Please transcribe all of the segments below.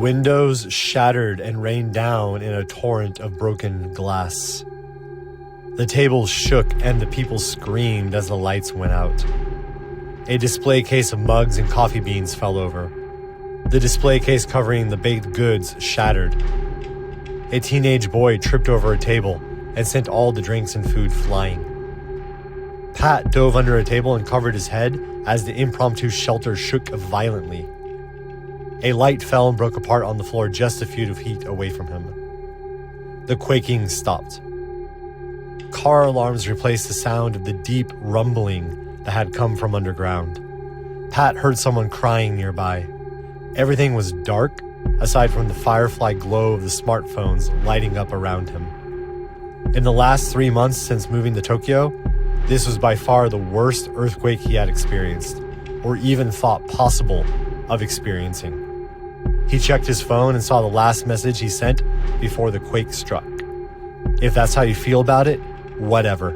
windows shattered and rained down in a torrent of broken glass. The tables shook and the people screamed as the lights went out. A display case of mugs and coffee beans fell over. The display case covering the baked goods shattered. A teenage boy tripped over a table and sent all the drinks and food flying. Pat dove under a table and covered his head as the impromptu shelter shook violently. A light fell and broke apart on the floor just a few feet away from him. The quaking stopped. Car alarms replaced the sound of the deep rumbling that had come from underground. Pat heard someone crying nearby. Everything was dark, aside from the firefly glow of the smartphones lighting up around him. In the last 3 months since moving to Tokyo, this was by far the worst earthquake he had experienced, or even thought possible of experiencing. He checked his phone and saw the last message he sent before the quake struck. If that's how you feel about it, whatever.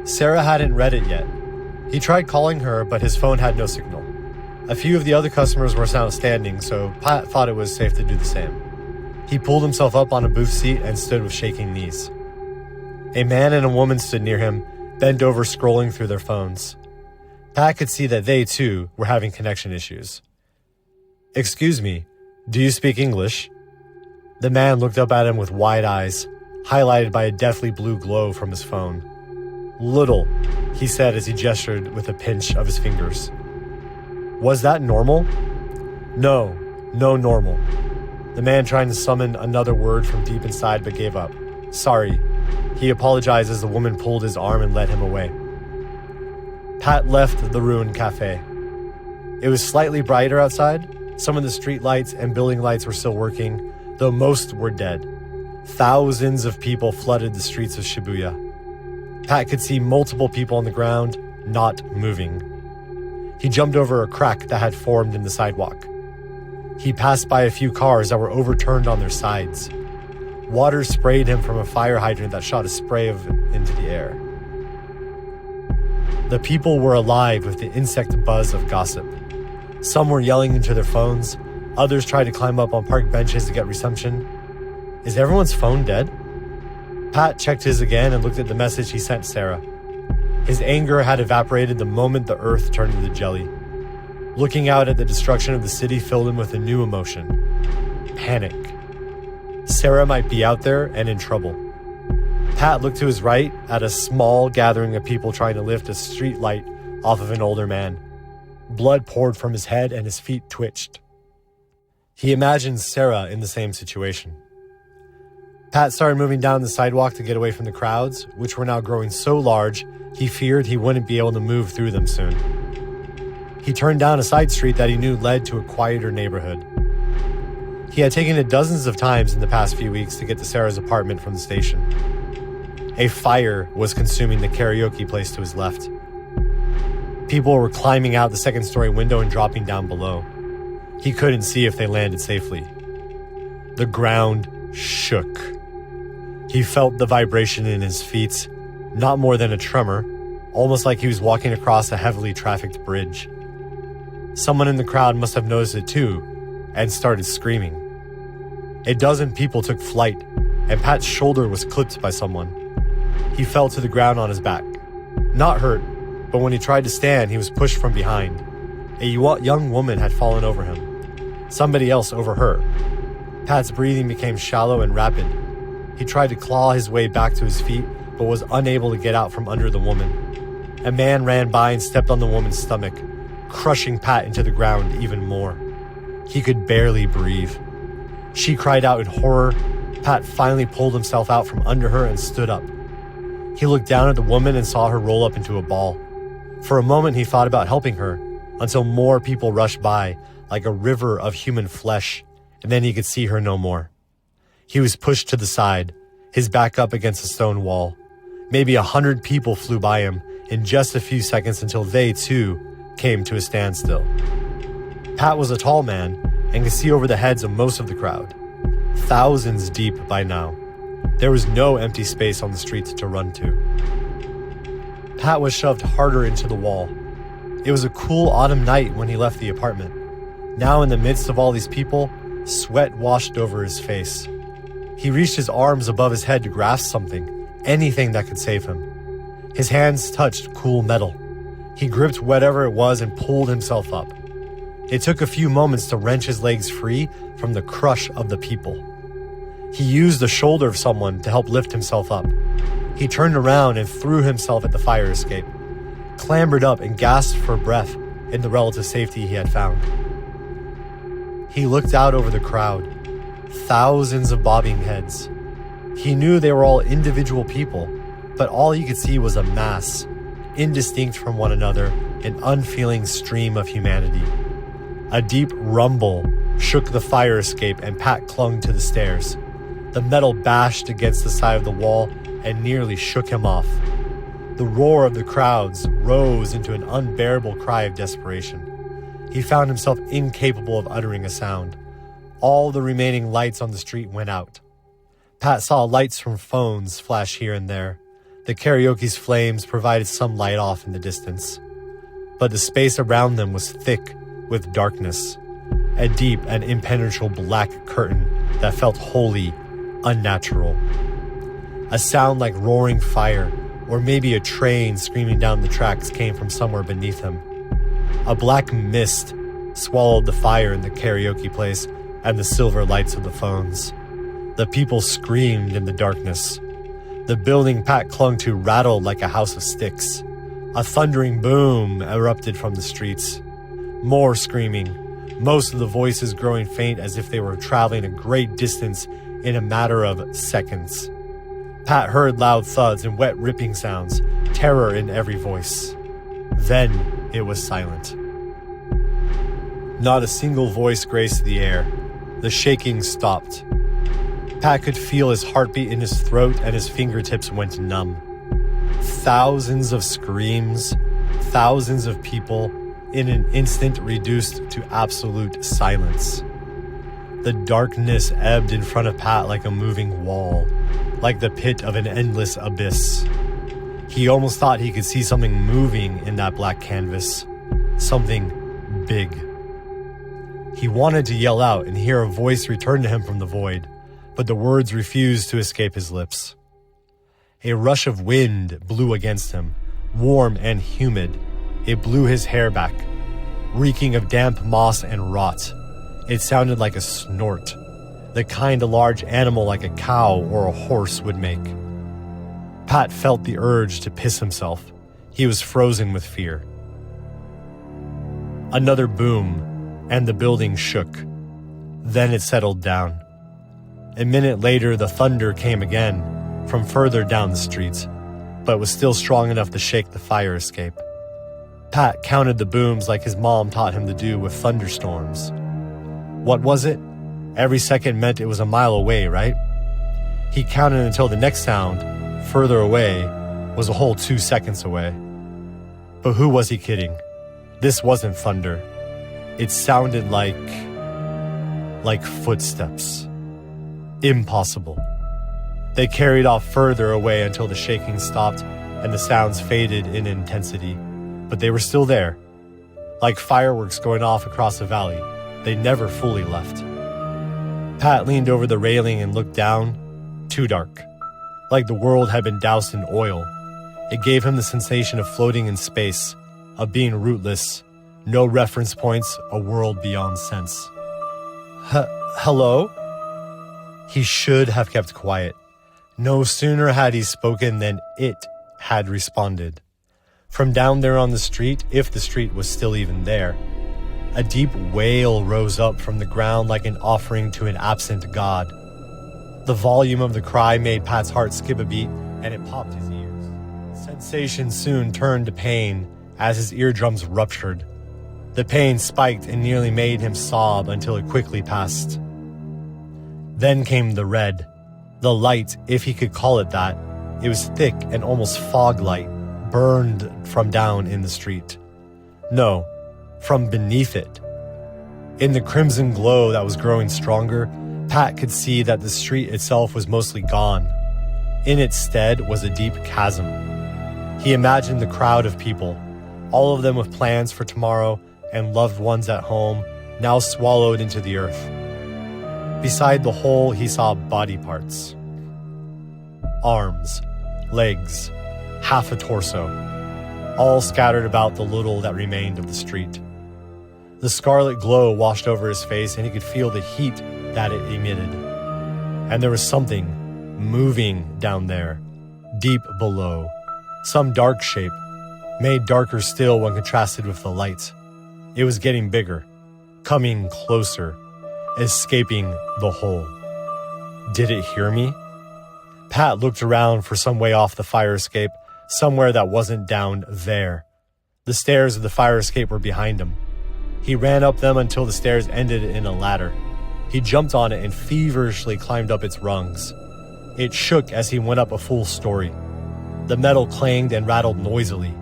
Sarah hadn't read it yet. He tried calling her, but his phone had no signal. A few of the other customers were outstanding, so Pat thought it was safe to do the same. He pulled himself up on a booth seat and stood with shaking knees. A man and a woman stood near him, bent over scrolling through their phones. Pat could see that they, too, were having connection issues. "Excuse me, do you speak English?" The man looked up at him with wide eyes, highlighted by a deathly blue glow from his phone. "Little," he said as he gestured with a pinch of his fingers. "Was that normal?" No normal." The man tried to summon another word from deep inside but gave up. "Sorry." He apologized as the woman pulled his arm and led him away. Pat left the ruined cafe. It was slightly brighter outside. Some of the street lights and building lights were still working, though most were dead. Thousands of people flooded the streets of Shibuya. Pat could see multiple people on the ground, not moving. He jumped over a crack that had formed in the sidewalk. He passed by a few cars that were overturned on their sides. Water sprayed him from a fire hydrant that shot a spray of it into the air. The people were alive with the insect buzz of gossip. Some were yelling into their phones. Others tried to climb up on park benches to get reception. Is everyone's phone dead? Pat checked his again and looked at the message he sent Sarah. His anger had evaporated the moment the earth turned into jelly. Looking out at the destruction of the city filled him with a new emotion: panic. Sarah might be out there and in trouble. Pat looked to his right at a small gathering of people trying to lift a street light off of an older man. Blood poured from his head and his feet twitched. He imagined Sarah in the same situation. Pat started moving down the sidewalk to get away from the crowds, which were now growing so large he feared he wouldn't be able to move through them soon. He turned down a side street that he knew led to a quieter neighborhood. He had taken it dozens of times in the past few weeks to get to Sarah's apartment from the station. A fire was consuming the karaoke place to his left. People were climbing out the second-story window and dropping down below. He couldn't see if they landed safely. The ground shook. He felt the vibration in his feet, not more than a tremor, almost like he was walking across a heavily trafficked bridge. Someone in the crowd must have noticed it too, and started screaming. A dozen people took flight, and Pat's shoulder was clipped by someone. He fell to the ground on his back. Not hurt, but when he tried to stand, he was pushed from behind. A young woman had fallen over him. Somebody else over her. Pat's breathing became shallow and rapid. He tried to claw his way back to his feet, but was unable to get out from under the woman. A man ran by and stepped on the woman's stomach, crushing Pat into the ground even more. He could barely breathe. She cried out in horror. Pat finally pulled himself out from under her and stood up. He looked down at the woman and saw her roll up into a ball. For a moment, he thought about helping her, until more people rushed by, like a river of human flesh, and then he could see her no more. He was pushed to the side, his back up against a stone wall. Maybe 100 people flew by him in just a few seconds until they, too, came to a standstill. Pat was a tall man and could see over the heads of most of the crowd. Thousands deep by now. There was no empty space on the streets to run to. Pat was shoved harder into the wall. It was a cool autumn night when he left the apartment. Now in the midst of all these people, sweat washed over his face. He reached his arms above his head to grasp something, anything that could save him. His hands touched cool metal. He gripped whatever it was and pulled himself up. It took a few moments to wrench his legs free from the crush of the people. He used the shoulder of someone to help lift himself up. He turned around and threw himself at the fire escape, clambered up and gasped for breath in the relative safety he had found. He looked out over the crowd, thousands of bobbing heads. He knew they were all individual people, but all he could see was a mass, indistinct from one another, an unfeeling stream of humanity. A deep rumble shook the fire escape and Pat clung to the stairs. The metal bashed against the side of the wall and nearly shook him off. The roar of the crowds rose into an unbearable cry of desperation. He found himself incapable of uttering a sound. All the remaining lights on the street went out. Pat saw lights from phones flash here and there. The karaoke's flames provided some light off in the distance. But the space around them was thick with darkness, a deep and impenetrable black curtain that felt wholly unnatural. A sound like roaring fire, or maybe a train screaming down the tracks, came from somewhere beneath him. A black mist swallowed the fire in the karaoke place and the silver lights of the phones. The people screamed in the darkness. The building Pat clung to rattled like a house of sticks. A thundering boom erupted from the streets. More screaming, most of the voices growing faint as if they were traveling a great distance in a matter of seconds. Pat heard loud thuds and wet ripping sounds, terror in every voice. Then it was silent. Not a single voice graced the air. The shaking stopped. Pat could feel his heartbeat in his throat and his fingertips went numb. Thousands of screams, thousands of people, in an instant reduced to absolute silence. The darkness ebbed in front of Pat like a moving wall, like the pit of an endless abyss. He almost thought he could see something moving in that black canvas, something big. He wanted to yell out and hear a voice return to him from the void, but the words refused to escape his lips. A rush of wind blew against him, warm and humid. It blew his hair back, reeking of damp moss and rot. It sounded like a snort, the kind a large animal like a cow or a horse would make. Pat felt the urge to piss himself. He was frozen with fear. Another boom, and the building shook. Then it settled down. A minute later, the thunder came again, from further down the street, but was still strong enough to shake the fire escape. Pat counted the booms like his mom taught him to do with thunderstorms. What was it? Every second meant it was a mile away, right? He counted until the next sound, further away, was a whole 2 seconds away. But who was he kidding? This wasn't thunder. It sounded like footsteps. Impossible. They carried off further away until the shaking stopped and the sounds faded in intensity. But they were still there. Like fireworks going off across a valley, they never fully left. Pat leaned over the railing and looked down. Too dark. Like the world had been doused in oil. It gave him the sensation of floating in space, of being rootless, no reference points, a world beyond sense. Hello? He should have kept quiet. No sooner had he spoken than it had responded. From down there on the street, if the street was still even there, a deep wail rose up from the ground like an offering to an absent god. The volume of the cry made Pat's heart skip a beat, and it popped his ears. Sensation soon turned to pain as his eardrums ruptured. The pain spiked and nearly made him sob until it quickly passed. Then came the red. The light, if he could call it that, it was thick and almost fog-light, burned from down in the street. No, from beneath it. In the crimson glow that was growing stronger, Pat could see that the street itself was mostly gone. In its stead was a deep chasm. He imagined the crowd of people, all of them with plans for tomorrow and loved ones at home, now swallowed into the earth. Beside the hole, he saw body parts. Arms, legs, half a torso, all scattered about the little that remained of the street. The scarlet glow washed over his face, and he could feel the heat that it emitted. And there was something moving down there, deep below, some dark shape, made darker still when contrasted with the light. It was getting bigger, coming closer, escaping the hole. Did it hear me? Pat looked around for some way off the fire escape, somewhere that wasn't down there. The stairs of the fire escape were behind him. He ran up them until the stairs ended in a ladder. He jumped on it and feverishly climbed up its rungs. It shook as he went up a full story. The metal clanged and rattled noisily.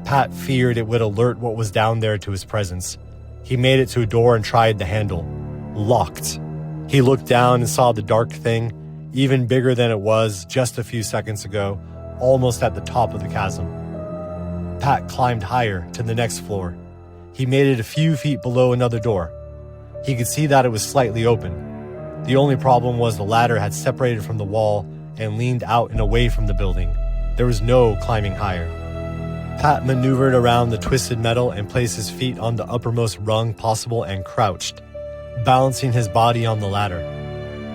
Pat feared it would alert what was down there to his presence. He made it to a door and tried the handle. Locked. He looked down and saw the dark thing, even bigger than it was just a few seconds ago, almost at the top of the chasm. Pat climbed higher to the next floor. He made it a few feet below another door. He could see that it was slightly open. The only problem was the ladder had separated from the wall and leaned out and away from the building. There was no climbing higher. Pat maneuvered around the twisted metal and placed his feet on the uppermost rung possible and crouched, balancing his body on the ladder.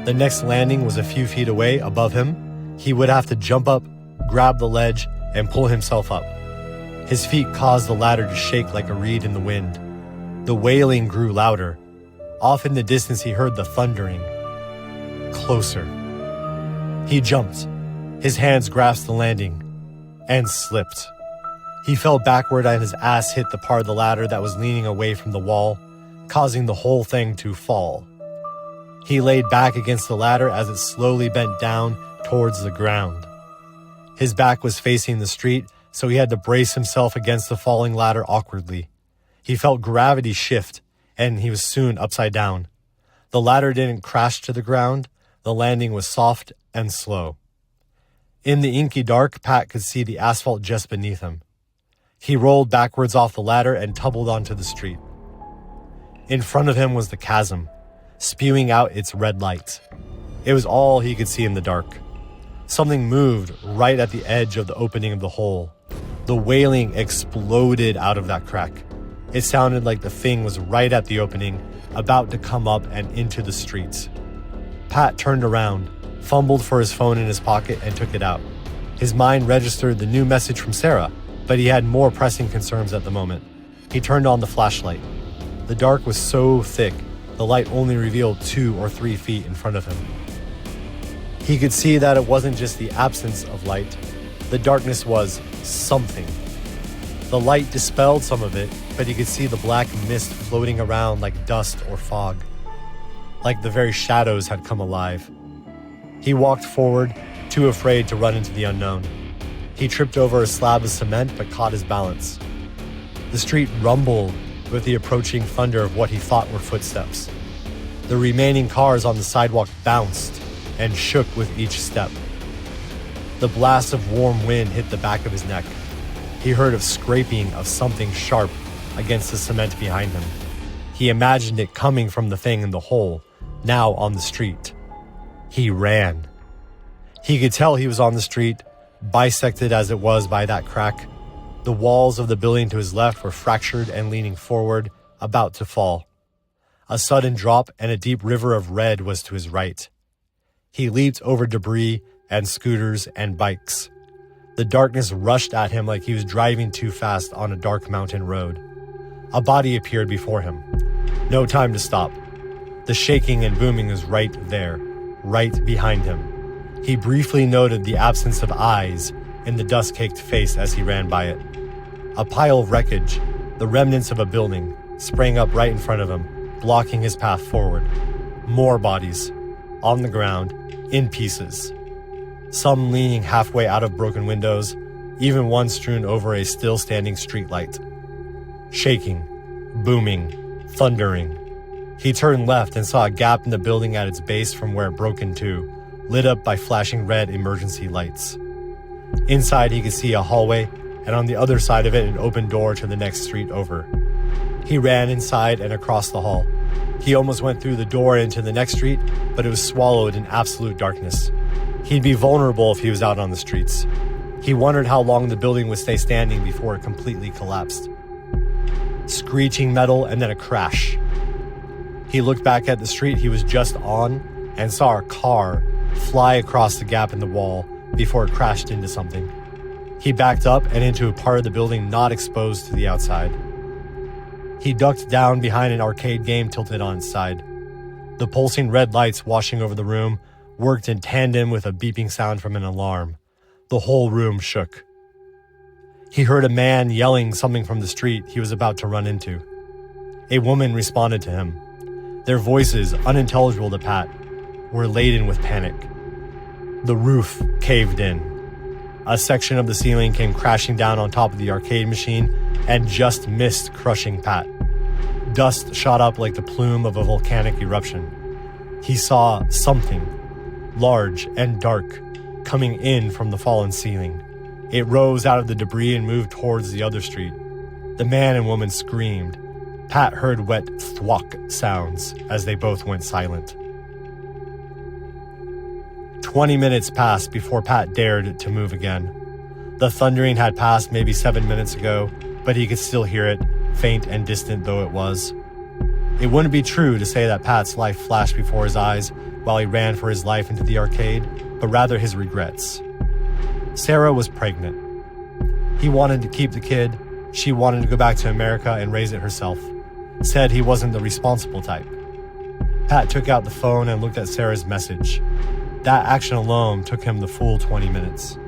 The next landing was a few feet away above him. He would have to jump up, grab the ledge, and pull himself up. His feet caused the ladder to shake like a reed in the wind. The wailing grew louder. Off in the distance, he heard the thundering. Closer. He jumped. His hands grasped the landing and slipped. He fell backward and his ass hit the part of the ladder that was leaning away from the wall, causing the whole thing to fall. He laid back against the ladder as it slowly bent down towards the ground. His back was facing the street, so he had to brace himself against the falling ladder awkwardly. He felt gravity shift, and he was soon upside down. The ladder didn't crash to the ground. The landing was soft and slow. In the inky dark, Pat could see the asphalt just beneath him. He rolled backwards off the ladder and tumbled onto the street. In front of him was the chasm, spewing out its red light. It was all he could see in the dark. Something moved right at the edge of the opening of the hole. The wailing exploded out of that crack. It sounded like the thing was right at the opening, about to come up and into the streets. Pat turned around, fumbled for his phone in his pocket, and took it out. His mind registered the new message from Sarah, but he had more pressing concerns at the moment. He turned on the flashlight. The dark was so thick, the light only revealed 2 or 3 feet in front of him. He could see that it wasn't just the absence of light. The darkness was something. The light dispelled some of it, but he could see the black mist floating around like dust or fog, like the very shadows had come alive. He walked forward, too afraid to run into the unknown. He tripped over a slab of cement but caught his balance. The street rumbled with the approaching thunder of what he thought were footsteps. The remaining cars on the sidewalk bounced and shook with each step. The blast of warm wind hit the back of his neck. He heard a scraping of something sharp against the cement behind him. He imagined it coming from the thing in the hole, now on the street. He ran. He could tell he was on the street, bisected as it was by that crack. The walls of the building to his left were fractured and leaning forward, about to fall. A sudden drop and a deep river of red was to his right. He leaped over debris and scooters and bikes. The darkness rushed at him like he was driving too fast on a dark mountain road. A body appeared before him. No time to stop. The shaking and booming was right there, right behind him. He briefly noted the absence of eyes in the dust-caked face as he ran by it. A pile of wreckage, the remnants of a building, sprang up right in front of him, blocking his path forward. More bodies, on the ground, in pieces. Some leaning halfway out of broken windows, even one strewn over a still-standing streetlight. Shaking, booming, thundering. He turned left and saw a gap in the building at its base from where it broke into, lit up by flashing red emergency lights. Inside he could see a hallway, and on the other side of it an open door to the next street over. He ran inside and across the hall. He almost went through the door into the next street, but it was swallowed in absolute darkness. He'd be vulnerable if he was out on the streets. He wondered how long the building would stay standing before it completely collapsed. Screeching metal and then a crash. He looked back at the street he was just on and saw a car fly across the gap in the wall before it crashed into something. He backed up and into a part of the building not exposed to the outside. He ducked down behind an arcade game tilted on its side. The pulsing red lights washing over the room worked in tandem with a beeping sound from an alarm. The whole room shook. He heard a man yelling something from the street he was about to run into. A woman responded to him. Their voices, unintelligible to Pat, were laden with panic. The roof caved in. A section of the ceiling came crashing down on top of the arcade machine and just missed crushing Pat. Dust shot up like the plume of a volcanic eruption. He saw something, large and dark, coming in from the fallen ceiling. It rose out of the debris and moved towards the other street. The man and woman screamed. Pat heard wet thwack sounds as they both went silent. 20 minutes passed before Pat dared to move again. The thundering had passed maybe 7 minutes ago, but he could still hear it, faint and distant though it was. It wouldn't be true to say that Pat's life flashed before his eyes while he ran for his life into the arcade, but rather his regrets. Sarah was pregnant. He wanted to keep the kid. She wanted to go back to America and raise it herself. Said he wasn't the responsible type. Pat took out the phone and looked at Sarah's message. That action alone took him the full 20 minutes.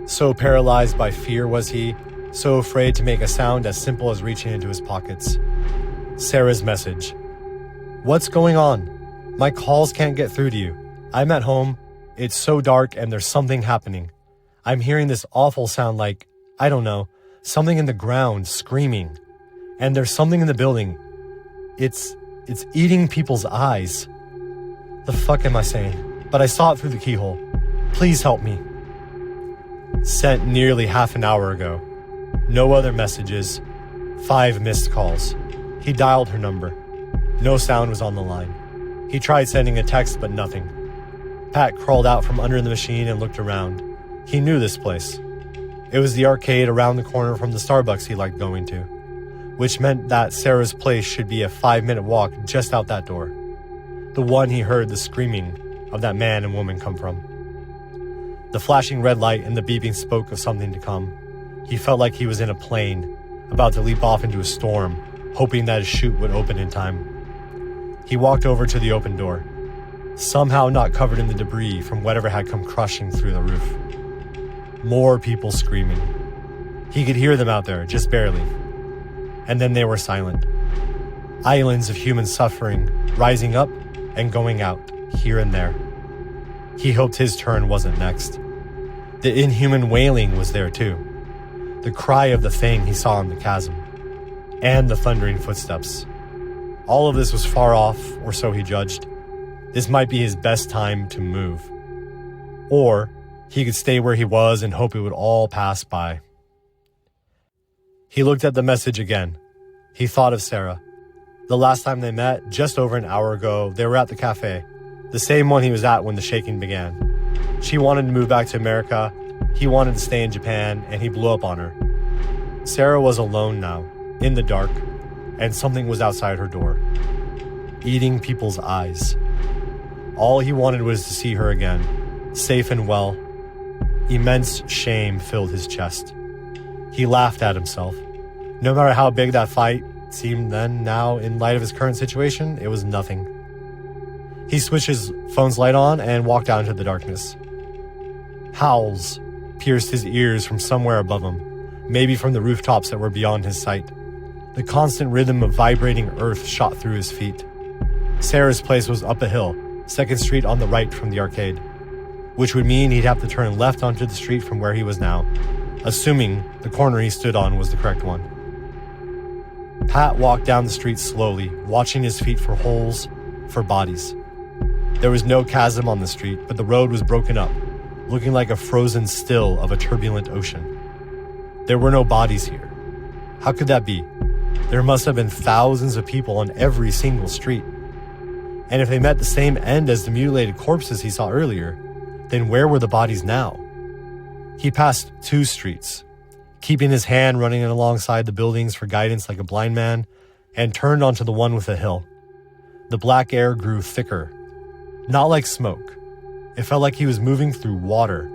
So paralyzed by fear was he, so afraid to make a sound as simple as reaching into his pockets. Sarah's message. What's going on? My calls can't get through to you. I'm at home. It's so dark and there's something happening. I'm hearing this awful sound like, I don't know, something in the ground screaming. And there's something in the building. It's eating people's eyes. The fuck am I saying? But I saw it through the keyhole. Please help me. Sent nearly half an hour ago. No other messages. 5 missed calls. He dialed her number. No sound was on the line. He tried sending a text, but nothing. Pat crawled out from under the machine and looked around. He knew this place. It was the arcade around the corner from the Starbucks he liked going to, which meant that Sarah's place should be a 5-minute walk just out that door. The one he heard the screaming of that man and woman come from. The flashing red light and the beeping spoke of something to come. He felt like he was in a plane, about to leap off into a storm, hoping that his chute would open in time. He walked over to the open door, somehow not covered in the debris from whatever had come crushing through the roof. More people screaming. He could hear them out there, just barely. And then they were silent. Islands of human suffering, rising up and going out, here and there. He hoped his turn wasn't next. The inhuman wailing was there too. The cry of the thing he saw in the chasm. And the thundering footsteps. All of this was far off, or so he judged. This might be his best time to move. Or he could stay where he was and hope it would all pass by. He looked at the message again. He thought of Sarah. The last time they met, just over an hour ago, they were at the cafe. The same one he was at when the shaking began. She wanted to move back to America. He wanted to stay in Japan, and he blew up on her. Sarah was alone now, in the dark, and something was outside her door, eating people's eyes. All he wanted was to see her again, safe and well. Immense shame filled his chest. He laughed at himself. No matter how big that fight seemed then, now, in light of his current situation, it was nothing. He switched his phone's light on and walked out into the darkness. Howls pierced his ears from somewhere above him, maybe from the rooftops that were beyond his sight. The constant rhythm of vibrating earth shot through his feet. Sarah's place was up a hill, 2nd Street on the right from the arcade, which would mean he'd have to turn left onto the street from where he was now, assuming the corner he stood on was the correct one. Pat walked down the street slowly, watching his feet for holes, for bodies. There was no chasm on the street, but the road was broken up, looking like a frozen still of a turbulent ocean. There were no bodies here. How could that be? There must have been thousands of people on every single street. And if they met the same end as the mutilated corpses he saw earlier, then where were the bodies now? He passed 2 streets, keeping his hand running alongside the buildings for guidance like a blind man, and turned onto the one with the hill. The black air grew thicker, not like smoke. It felt like he was moving through water,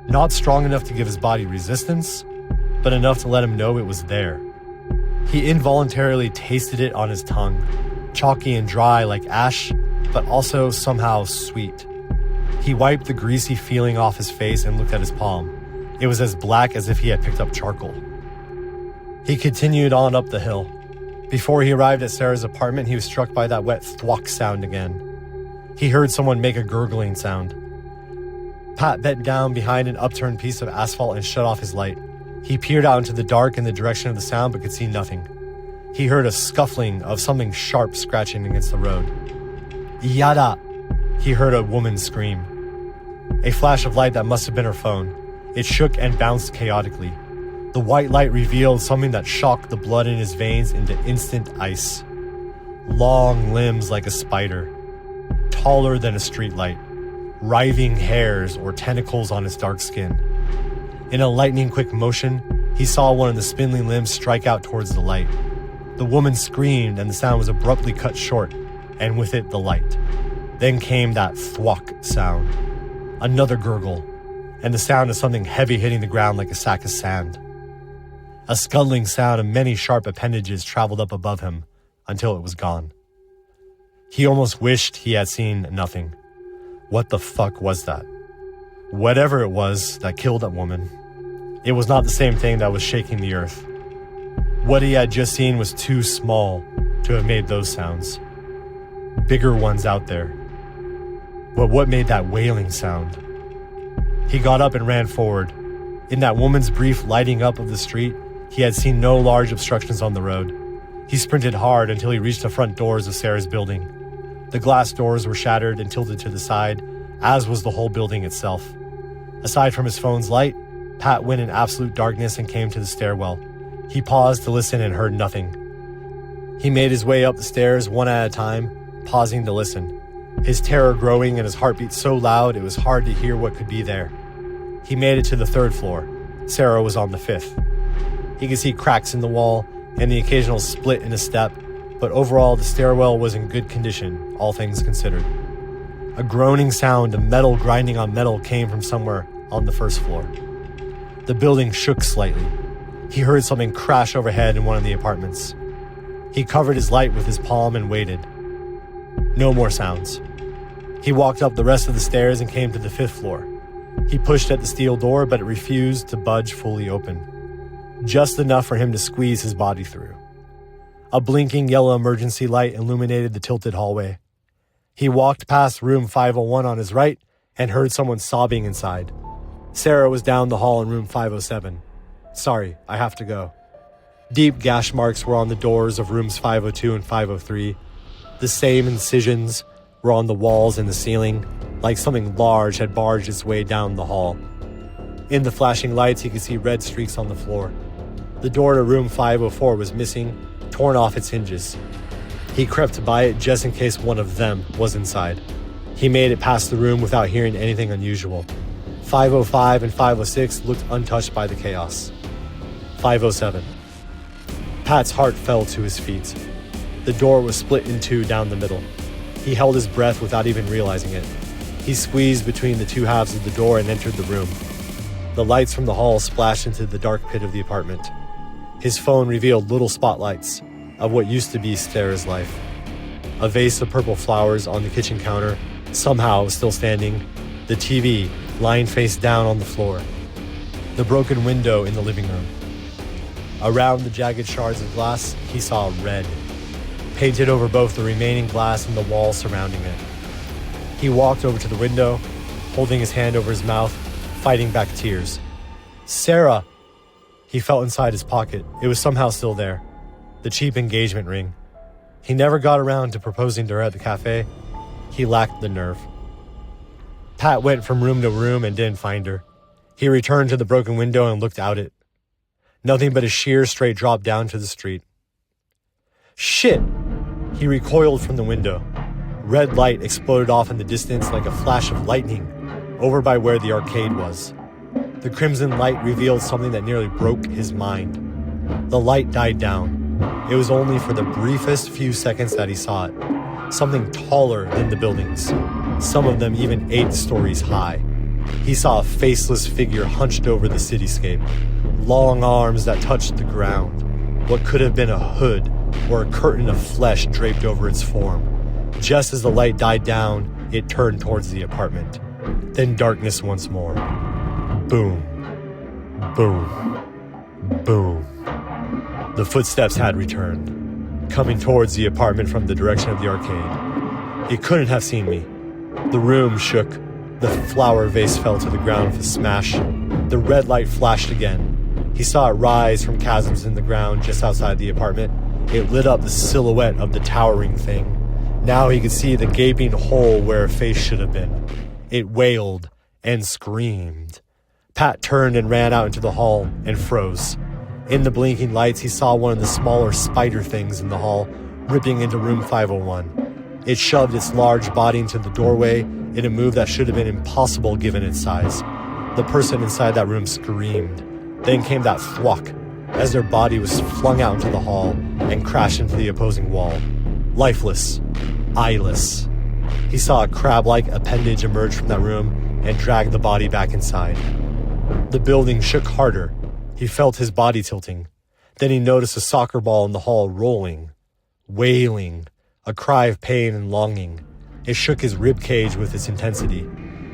not strong enough to give his body resistance, but enough to let him know it was there. He involuntarily tasted it on his tongue, chalky and dry like ash, but also somehow sweet. He wiped the greasy feeling off his face and looked at his palm. It was as black as if he had picked up charcoal. He continued on up the hill. Before he arrived at Sarah's apartment, he was struck by that wet thwack sound again. He heard someone make a gurgling sound. Pat bent down behind an upturned piece of asphalt and shut off his light. He peered out into the dark in the direction of the sound but could see nothing. He heard a scuffling of something sharp scratching against the road. Yada! He heard a woman scream. A flash of light that must have been her phone. It shook and bounced chaotically. The white light revealed something that shocked the blood in his veins into instant ice. Long limbs like a spider. Taller than a streetlight. Writhing hairs or tentacles on his dark skin. In a lightning-quick motion, he saw one of the spindly limbs strike out towards the light. The woman screamed and the sound was abruptly cut short, and with it the light. Then came that thwack sound. Another gurgle, and the sound of something heavy hitting the ground like a sack of sand. A scuttling sound of many sharp appendages traveled up above him until it was gone. He almost wished he had seen nothing. What the fuck was that? Whatever it was that killed that woman, it was not the same thing that was shaking the earth. What he had just seen was too small to have made those sounds. Bigger ones out there. But what made that wailing sound? He got up and ran forward. In that woman's brief lighting up of the street, he had seen no large obstructions on the road. He sprinted hard until he reached the front doors of Sarah's building. The glass doors were shattered and tilted to the side, as was the whole building itself. Aside from his phone's light, Pat went in absolute darkness and came to the stairwell. He paused to listen and heard nothing. He made his way up the stairs one at a time, pausing to listen. His terror growing and his heartbeat so loud it was hard to hear what could be there. He made it to the 3rd floor. Sarah was on the 5th. He could see cracks in the wall and the occasional split in a step, but overall the stairwell was in good condition, all things considered. A groaning sound of metal grinding on metal came from somewhere on the 1st floor. The building shook slightly. He heard something crash overhead in one of the apartments. He covered his light with his palm and waited. No more sounds. He walked up the rest of the stairs and came to the 5th floor. He pushed at the steel door, but it refused to budge fully open. Just enough for him to squeeze his body through. A blinking yellow emergency light illuminated the tilted hallway. He walked past room 501 on his right and heard someone sobbing inside. Sarah was down the hall in room 507. Sorry, I have to go. Deep gash marks were on the doors of rooms 502 and 503. The same incisions were on the walls and the ceiling, like something large had barged its way down the hall. In the flashing lights, he could see red streaks on the floor. The door to room 504 was missing, torn off its hinges. He crept by it just in case one of them was inside. He made it past the room without hearing anything unusual. 505 and 506 looked untouched by the chaos. 507. Pat's heart fell to his feet. The door was split in two down the middle. He held his breath without even realizing it. He squeezed between the two halves of the door and entered the room. The lights from the hall splashed into the dark pit of the apartment. His phone revealed little spotlights of what used to be Sarah's life. A vase of purple flowers on the kitchen counter, somehow still standing. The TV lying face down on the floor. The broken window in the living room. Around the jagged shards of glass, he saw red, painted over both the remaining glass and the wall surrounding it. He walked over to the window, holding his hand over his mouth, fighting back tears. Sarah! He felt inside his pocket. It was somehow still there. The cheap engagement ring. He never got around to proposing to her at the cafe. He lacked the nerve. Pat went from room to room and didn't find her. He returned to the broken window and looked out it. Nothing but a sheer straight drop down to the street. Shit! He recoiled from the window. Red light exploded off in the distance like a flash of lightning over by where the arcade was. The crimson light revealed something that nearly broke his mind. The light died down. It was only for the briefest few seconds that he saw it. Something taller than the buildings, some of them even 8 stories high. He saw a faceless figure hunched over the cityscape, long arms that touched the ground, what could have been a hood or a curtain of flesh draped over its form. Just as the light died down, it turned towards the apartment. Then darkness once more. Boom. Boom. Boom. The footsteps had returned, coming towards the apartment from the direction of the arcade. He couldn't have seen me. The room shook. The flower vase fell to the ground with a smash. The red light flashed again. He saw it rise from chasms in the ground just outside the apartment. It lit up the silhouette of the towering thing. Now he could see the gaping hole where a face should have been. It wailed and screamed. Pat turned and ran out into the hall and froze. In the blinking lights, he saw one of the smaller spider things in the hall ripping into room 501. It shoved its large body into the doorway in a move that should have been impossible given its size. The person inside that room screamed. Then came that thwack as their body was flung out into the hall and crashed into the opposing wall. Lifeless, eyeless. He saw a crab-like appendage emerge from that room and drag the body back inside. The building shook harder. He felt his body tilting. Then he noticed a soccer ball in the hall rolling, wailing, a cry of pain and longing. It shook his ribcage with its intensity.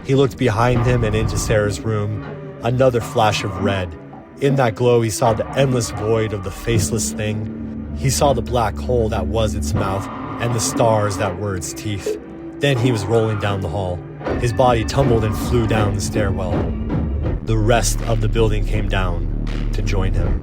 He looked behind him and into Sarah's room. Another flash of red. In that glow, he saw the endless void of the faceless thing. He saw the black hole that was its mouth and the stars that were its teeth. Then he was rolling down the hall. His body tumbled and flew down the stairwell. The rest of the building came down to join him.